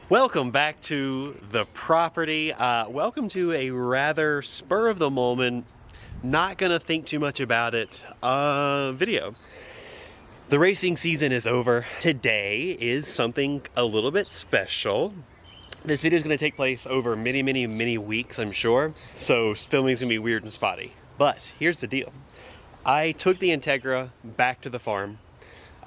Welcome back to the property. Welcome to a rather spur of the moment, not gonna think too much about it, video. The racing season is over. Today is something a little bit special. This video is gonna take place over many weeks, I'm sure. So filming is gonna be weird and spotty. But here's the deal. I took the Integra back to the farm.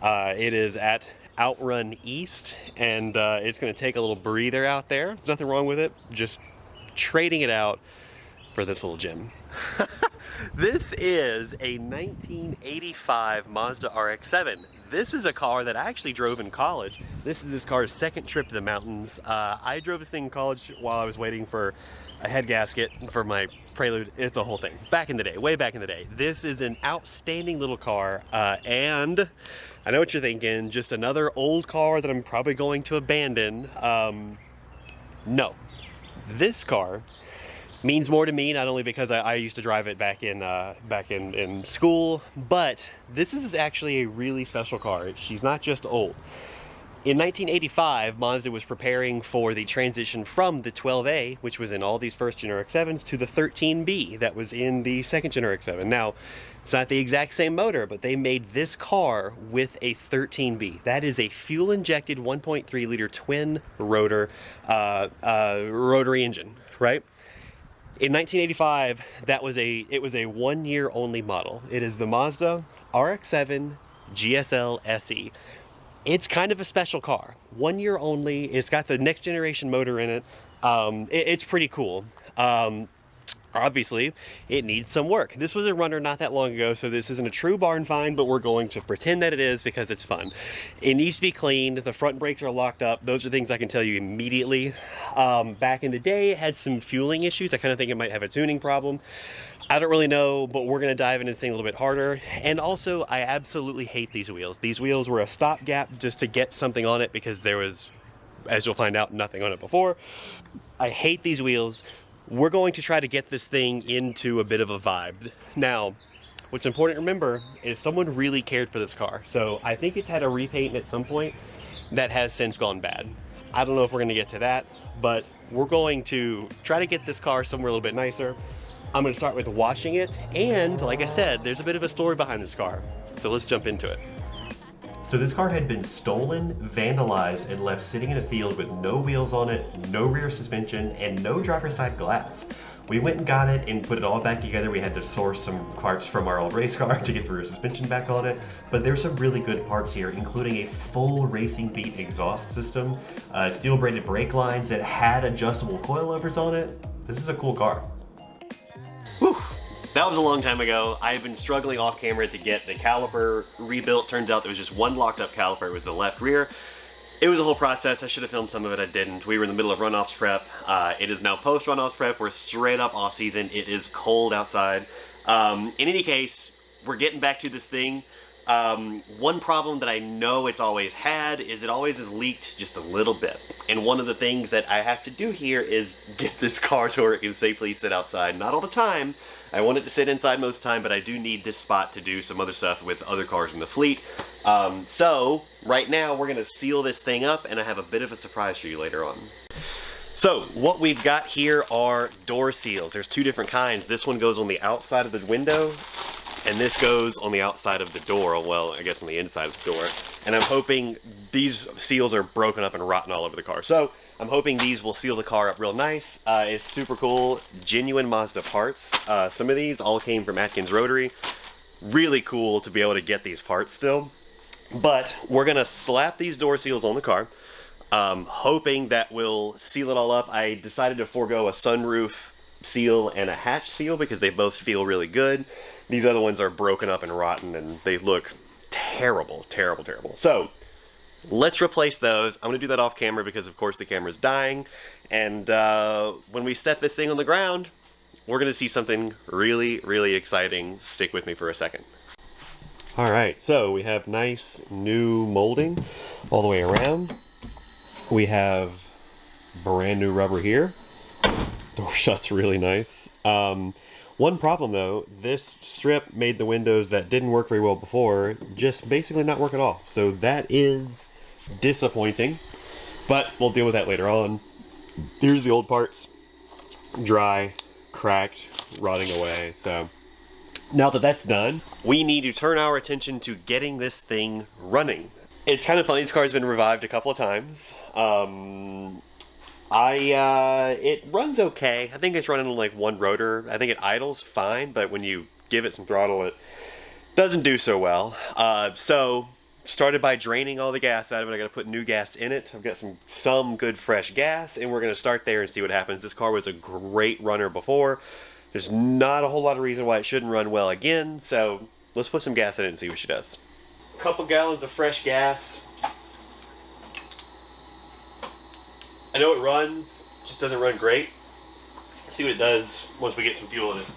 It is at Outrun East, and it's going to take a little breather out there. There's nothing wrong with it, just trading it out for this little gem. This is a 1985 Mazda RX-7. This is a car that I actually drove in college. This is this car's second trip to the mountains. I drove this thing in college while I was waiting for a head gasket for my Prelude. It's a whole thing. Back in the day, way back in the day. This is an outstanding little car, and I know what you're thinking, just another old car that I'm probably going to abandon. No. This car means more to me, not only because I used to drive it back in school, but this is actually a really special car. She's not just old. In 1985, Mazda was preparing for the transition from the 12A, which was in all these first-gen RX-7s, to the 13B that was in the second-gen RX-7. Now, it's not the exact same motor, but they made this car with a 13B. That is a fuel-injected 1.3-liter twin rotor rotary engine, right? In 1985, it was a one-year only model. It is the Mazda RX-7 GSL SE. It's kind of a special car. 1 year only. It's got the next generation motor in it. It's pretty cool. Obviously, it needs some work. This was a runner not that long ago, so this isn't a true barn find, but we're going to pretend that it is because it's fun. It needs to be cleaned. The front brakes are locked up. Those are things I can tell you immediately. Back in the day, it had some fueling issues. I kind of think it might have a tuning problem. I don't really know, but we're going to dive into this thing a little bit harder. And also, I absolutely hate these wheels. These wheels were a stopgap just to get something on it because there was, as you'll find out, nothing on it before. I hate these wheels. We're going to try to get this thing into a bit of a vibe. Now, what's important to remember is someone really cared for this car. So I think it's had a repaint at some point that has since gone bad. I don't know if we're going to get to that, but we're going to try to get this car somewhere a little bit nicer. I'm going to start with washing it, and like I said, there's a bit of a story behind this car. So let's jump into it. So this car had been stolen, vandalized, and left sitting in a field with no wheels on it, no rear suspension, and no driver's side glass. We went and got it and put it all back together. We had to source some parts from our old race car to get the rear suspension back on it, but there's some really good parts here, including a full Racing Beat exhaust system, steel braided brake lines that had adjustable coilovers on it. This is a cool car. Whew. That was a long time ago. I've been struggling off camera to get the caliper rebuilt. Turns out there was just one locked up caliper. It was the left rear. It was a whole process. I should have filmed some of it. I didn't. We were in the middle of runoffs prep. It is now post runoffs prep. We're straight up off season. It is cold outside. In any case, we're getting back to this thing. One problem that I know it's always had is it always has leaked just a little bit. And one of the things that I have to do here is get this car to where it can safely sit outside. Not all the time. I want it to sit inside most of the time, but I do need this spot to do some other stuff with other cars in the fleet. So right now we're gonna seal this thing up, and I have a bit of a surprise for you later on. So what we've got here are door seals. There's two different kinds. This one goes on the outside of the window, and this goes on the outside of the door. Well, I guess on the inside of the door. And I'm hoping these seals are broken up and rotten all over the car. So I'm hoping these will seal the car up real nice. It's super cool, genuine Mazda parts. Some of these all came from Atkins Rotary. Really cool to be able to get these parts still. But we're gonna slap these door seals on the car, hoping that will seal it all up. I decided to forego a sunroof seal and a hatch seal because they both feel really good. These other ones are broken up and rotten, and they look terrible, terrible, terrible. So let's replace those. I'm gonna do that off camera because of course the camera's dying. And when we set this thing on the ground, we're gonna see something really, really exciting. Stick with me for a second. All right, so we have nice new molding all the way around. We have brand new rubber here. Door shuts really nice. One problem though, this strip made the windows that didn't work very well before just basically not work at all. So that is disappointing. But we'll deal with that later on. Here's the old parts. Dry, cracked, rotting away. So now that that's done, we need to turn our attention to getting this thing running. It's kind of funny, this car's been revived a couple of times. It runs okay. I think it's running on like one rotor. I think it idles fine, but when you give it some throttle, it doesn't do so well. So started by draining all the gas out of it. I got to put new gas in it. I've got some good fresh gas, and we're going to start there and see what happens. This car was a great runner before. There's not a whole lot of reason why it shouldn't run well again, so let's put some gas in it and see what she does. A couple gallons of fresh gas. I know it runs, just doesn't run great. Let's see what it does once we get some fuel in it.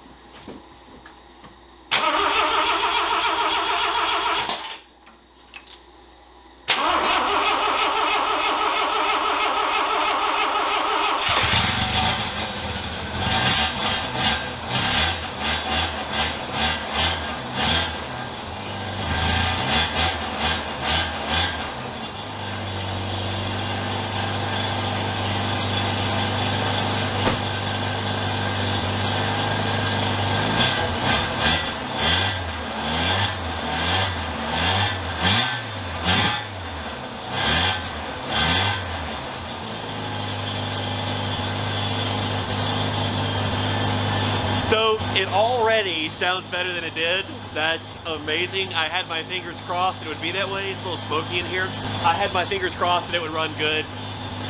So it already sounds better than it did. That's amazing. I had my fingers crossed that it would be that way. It's a little smoky in here. I had my fingers crossed that it would run good.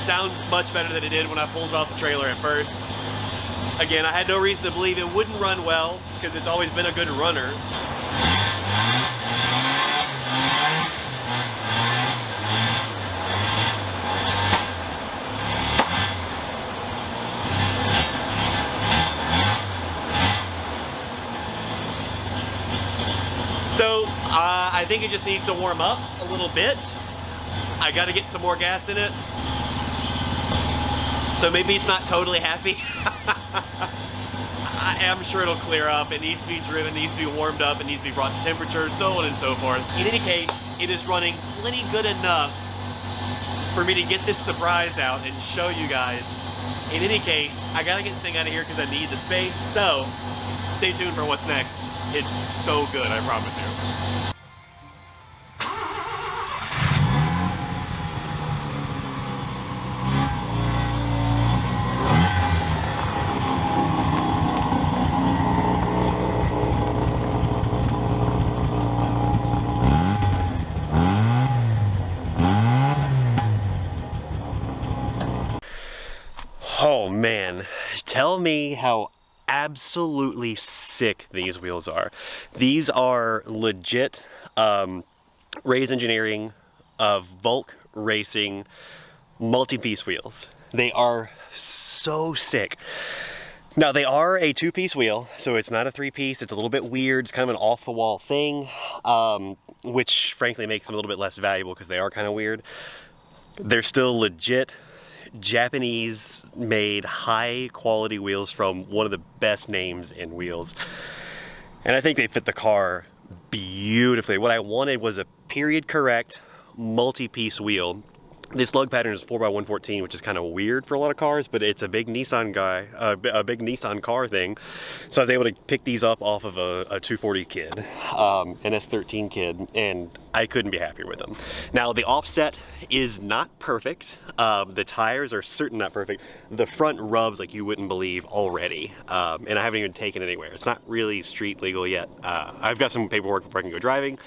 Sounds much better than it did when I pulled it off the trailer at first. Again, I had no reason to believe it wouldn't run well because it's always been a good runner. So I think it just needs to warm up a little bit. I got to get some more gas in it. So maybe it's not totally happy. I am sure it'll clear up. It needs to be driven, needs to be warmed up, it needs to be brought to temperature, so on and so forth. In any case, it is running plenty good enough for me to get this surprise out and show you guys. In any case, I gotta get this thing out of here because I need the space, so stay tuned for what's next. It's so good, I promise you. Oh man, tell me how absolutely sick these wheels are. These are legit Rays Engineering Volk Racing multi-piece wheels. They are so sick. Now they are a two-piece wheel, so it's not a three-piece. It's a little bit weird. It's kind of an off-the-wall thing, which frankly makes them a little bit less valuable because they are kind of weird. They're still legit Japanese made high quality wheels from one of the best names in wheels, and I think they fit the car beautifully. What I wanted was a period correct multi-piece wheel. This lug pattern is 4x114, which is kind of weird for a lot of cars, but it's a big Nissan a big Nissan car thing. So I was able to pick these up off of a 240 kid, an S13 kid, and I couldn't be happier with them. Now the offset is not perfect. The tires are certainly not perfect. The front rubs like you wouldn't believe already, and I haven't even taken it anywhere. It's not really street legal yet. I've got some paperwork before I can go driving.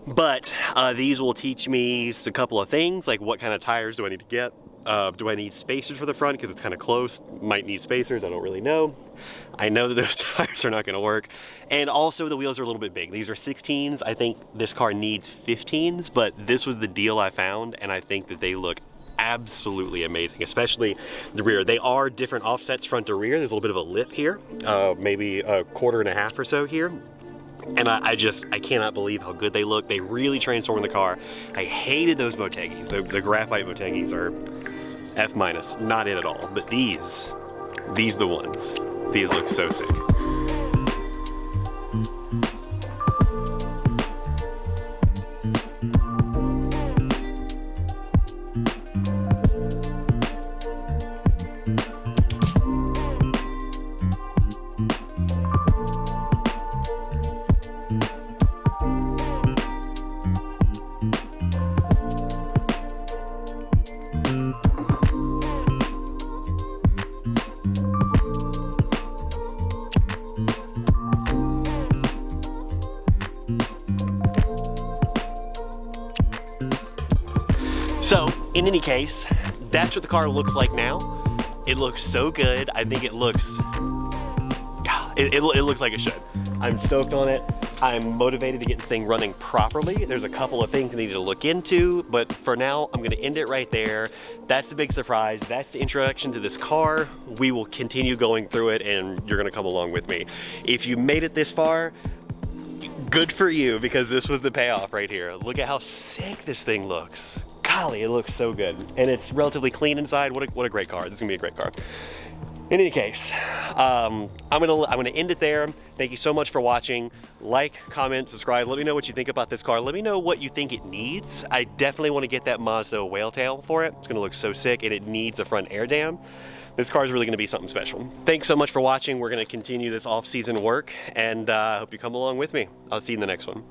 But these will teach me just a couple of things, like what kind of tires do I need to get? Do I need spacers for the front because it's kind of close? Might need spacers, I don't really know. I know that those tires are not going to work. And also the wheels are a little bit big. These are 16s. I think this car needs 15s, but this was the deal I found, and I think that they look absolutely amazing, especially the rear. They are different offsets front to rear. There's a little bit of a lip here, maybe a 1.5 or so here. And I cannot believe how good they look. They really transform the car. I hated those Motegi's. The graphite Motegi's are F-, not it at all. But these the ones. These look so sick. In any case, that's what the car looks like now. It looks so good. I think it looks, it looks like it should. I'm stoked on it. I'm motivated to get this thing running properly. There's a couple of things I need to look into, but for now, I'm gonna end it right there. That's the big surprise. That's the introduction to this car. We will continue going through it and you're gonna come along with me. If you made it this far, good for you, because this was the payoff right here. Look at how sick this thing looks. Golly, it looks so good. And it's relatively clean inside. What a great car. This is gonna be a great car. In any case, I'm gonna end it there. Thank you so much for watching. Like, comment, subscribe. Let me know what you think about this car. Let me know what you think it needs. I definitely want to get that Mazda whale tail for it. It's gonna look so sick, and it needs a front air dam. This car is really gonna be something special. Thanks so much for watching. We're gonna continue this off-season work, and I hope you come along with me. I'll see you in the next one.